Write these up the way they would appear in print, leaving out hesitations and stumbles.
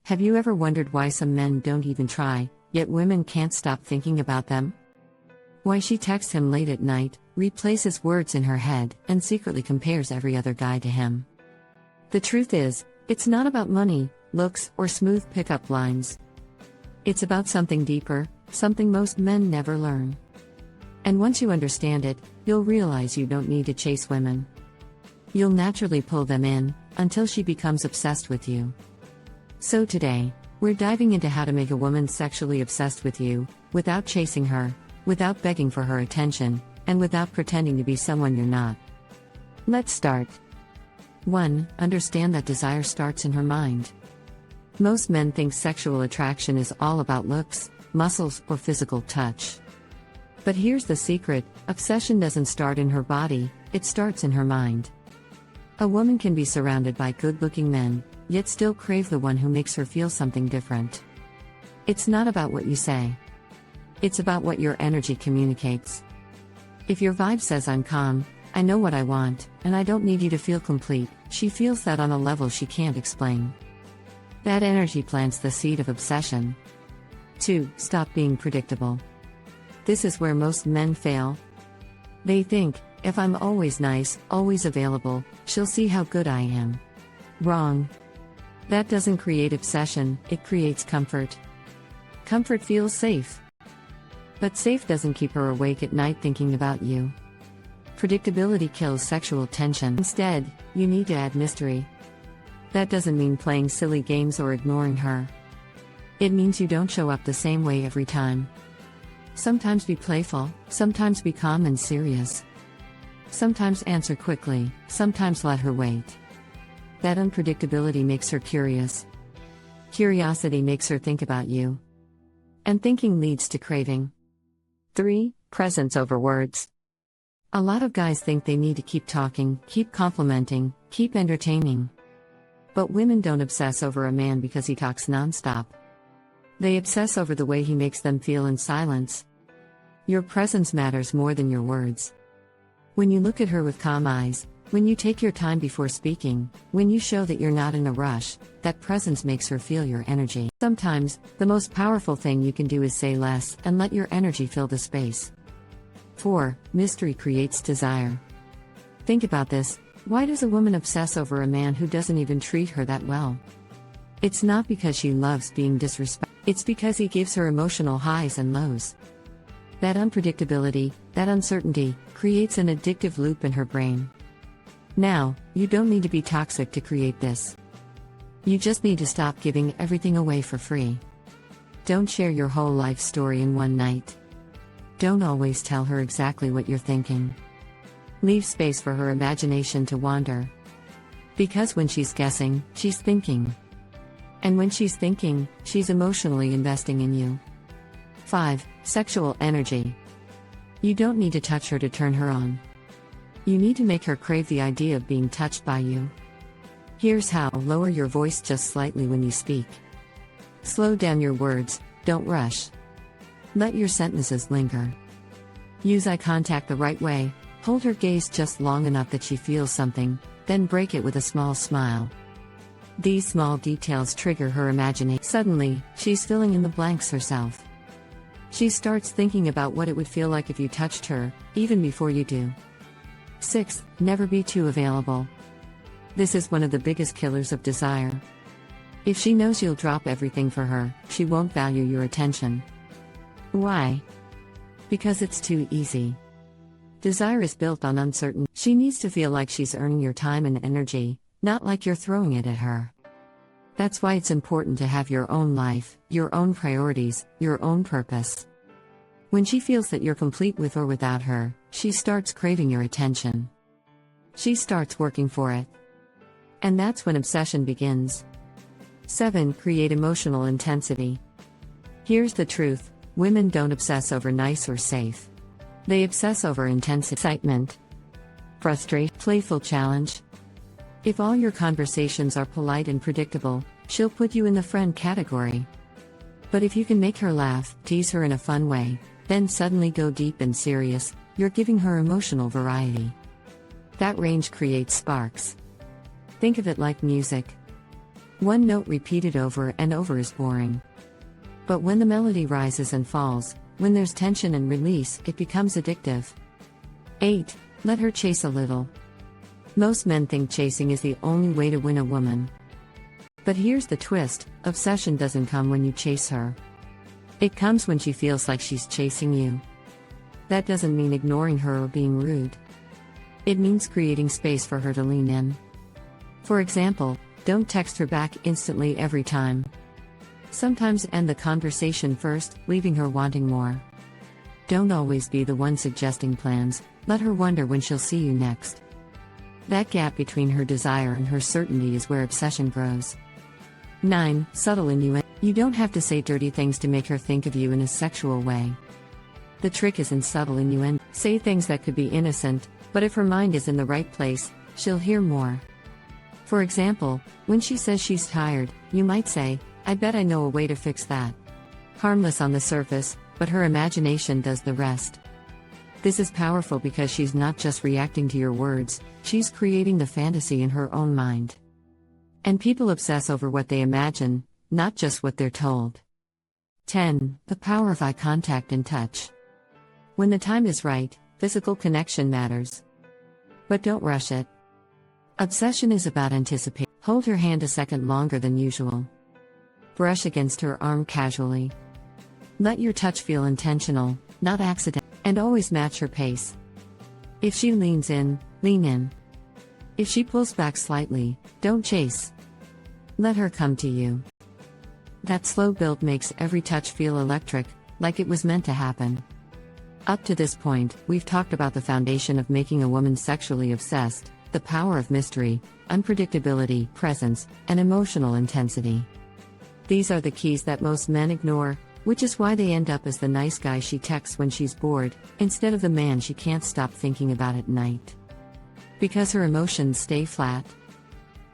Have you ever wondered why some men don't even try, yet women can't stop thinking about them? Why she texts him late at night, replays his words in her head, and secretly compares every other guy to him? The truth is, it's not about money, looks, or smooth pickup lines. It's about something deeper, something most men never learn. And once you understand it, you'll realize you don't need to chase women. You'll naturally pull them in, until she becomes obsessed with you. So today, we're diving into how to make a woman sexually obsessed with you, without chasing her, without begging for her attention, and without pretending to be someone you're not. Let's start. 1. Understand that desire starts in her mind. Most men think sexual attraction is all about looks, muscles, or physical touch. But here's the secret: obsession doesn't start in her body, it starts in her mind. A woman can be surrounded by good-looking men, yet still crave the one who makes her feel something different. It's not about what you say. It's about what your energy communicates. If your vibe says "I'm calm, I know what I want, and I don't need you to feel complete," she feels that on a level she can't explain. That energy plants the seed of obsession. 2. Stop being predictable. This is where most men fail. They think, if I'm always nice, always available, she'll see how good I am. Wrong. That doesn't create obsession, it creates comfort. Comfort feels safe. But safe doesn't keep her awake at night thinking about you. Predictability kills sexual tension. Instead, you need to add mystery. That doesn't mean playing silly games or ignoring her. It means you don't show up the same way every time. Sometimes be playful, sometimes be calm and serious. Sometimes answer quickly, sometimes let her wait. That unpredictability makes her curious. Curiosity makes her think about you. And thinking leads to craving. 3. Presence over words. A lot of guys think they need to keep talking, keep complimenting, keep entertaining. But women don't obsess over a man because he talks nonstop. They obsess over the way he makes them feel in silence. Your presence matters more than your words. When you look at her with calm eyes, when you take your time before speaking, when you show that you're not in a rush, that presence makes her feel your energy. Sometimes, the most powerful thing you can do is say less and let your energy fill the space. 4. Mystery creates desire. Think about this: why does a woman obsess over a man who doesn't even treat her that well? It's not because she loves being disrespected, it's because he gives her emotional highs and lows. That unpredictability, that uncertainty, creates an addictive loop in her brain. Now, you don't need to be toxic to create this. You just need to stop giving everything away for free. Don't share your whole life story in one night. Don't always tell her exactly what you're thinking. Leave space for her imagination to wander. Because when she's guessing, she's thinking. And when she's thinking, she's emotionally investing in you. 5. Sexual energy. You don't need to touch her to turn her on. You need to make her crave the idea of being touched by you. Here's how: lower your voice just slightly when you speak. Slow down your words, don't rush. Let your sentences linger. Use eye contact the right way, hold her gaze just long enough that she feels something, then break it with a small smile. These small details trigger her imagination. Suddenly, she's filling in the blanks herself. She starts thinking about what it would feel like if you touched her, even before you do. 6. Never be too available. This is one of the biggest killers of desire. If she knows you'll drop everything for her, she won't value your attention. Why? Because it's too easy. Desire is built on uncertainty. She needs to feel like she's earning your time and energy, not like you're throwing it at her. That's why it's important to have your own life, your own priorities, your own purpose. When she feels that you're complete with or without her, she starts craving your attention. She starts working for it. And that's when obsession begins. 7. Create emotional intensity. Here's the truth: women don't obsess over nice or safe. They obsess over intense excitement, frustration, playful challenge. If all your conversations are polite and predictable, she'll put you in the friend category. But if you can make her laugh, tease her in a fun way, then suddenly go deep and serious, you're giving her emotional variety. That range creates sparks. Think of it like music. One note repeated over and over is boring. But when the melody rises and falls, when there's tension and release, it becomes addictive. 8. Let her chase a little. Most men think chasing is the only way to win a woman. But here's the twist: obsession doesn't come when you chase her. It comes when she feels like she's chasing you. That doesn't mean ignoring her or being rude. It means creating space for her to lean in. For example, don't text her back instantly every time. Sometimes end the conversation first, leaving her wanting more. Don't always be the one suggesting plans, let her wonder when she'll see you next. That gap between her desire and her certainty is where obsession grows. 9. Subtle innuendo. You don't have to say dirty things to make her think of you in a sexual way. The trick is in subtle innuendo. Say things that could be innocent, but if her mind is in the right place, she'll hear more. For example, when she says she's tired, you might say, "I bet I know a way to fix that." Harmless on the surface, but her imagination does the rest. This is powerful because she's not just reacting to your words, she's creating the fantasy in her own mind. And people obsess over what they imagine, not just what they're told. 10. The power of eye contact and touch. When the time is right, physical connection matters. But don't rush it. Obsession is about anticipation. Hold her hand a second longer than usual. Brush against her arm casually. Let your touch feel intentional, not accidental, and always match her pace. If she leans in, lean in. If she pulls back slightly, don't chase. Let her come to you. That slow build makes every touch feel electric, like it was meant to happen. Up to this point, we've talked about the foundation of making a woman sexually obsessed: the power of mystery, unpredictability, presence, and emotional intensity. These are the keys that most men ignore, which is why they end up as the nice guy she texts when she's bored, instead of the man she can't stop thinking about at night. Because her emotions stay flat.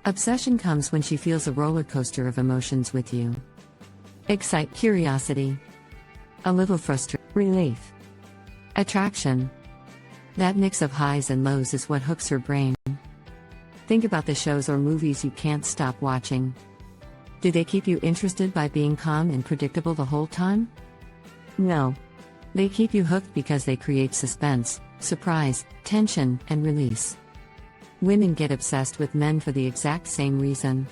Obsession comes when she feels a roller coaster of emotions with you. Excite, curiosity. A little frustration, relief. Attraction. That mix of highs and lows is what hooks her brain. Think about the shows or movies you can't stop watching. Do they keep you interested by being calm and predictable the whole time? No. They keep you hooked because they create suspense, surprise, tension, and release. Women get obsessed with men for the exact same reason.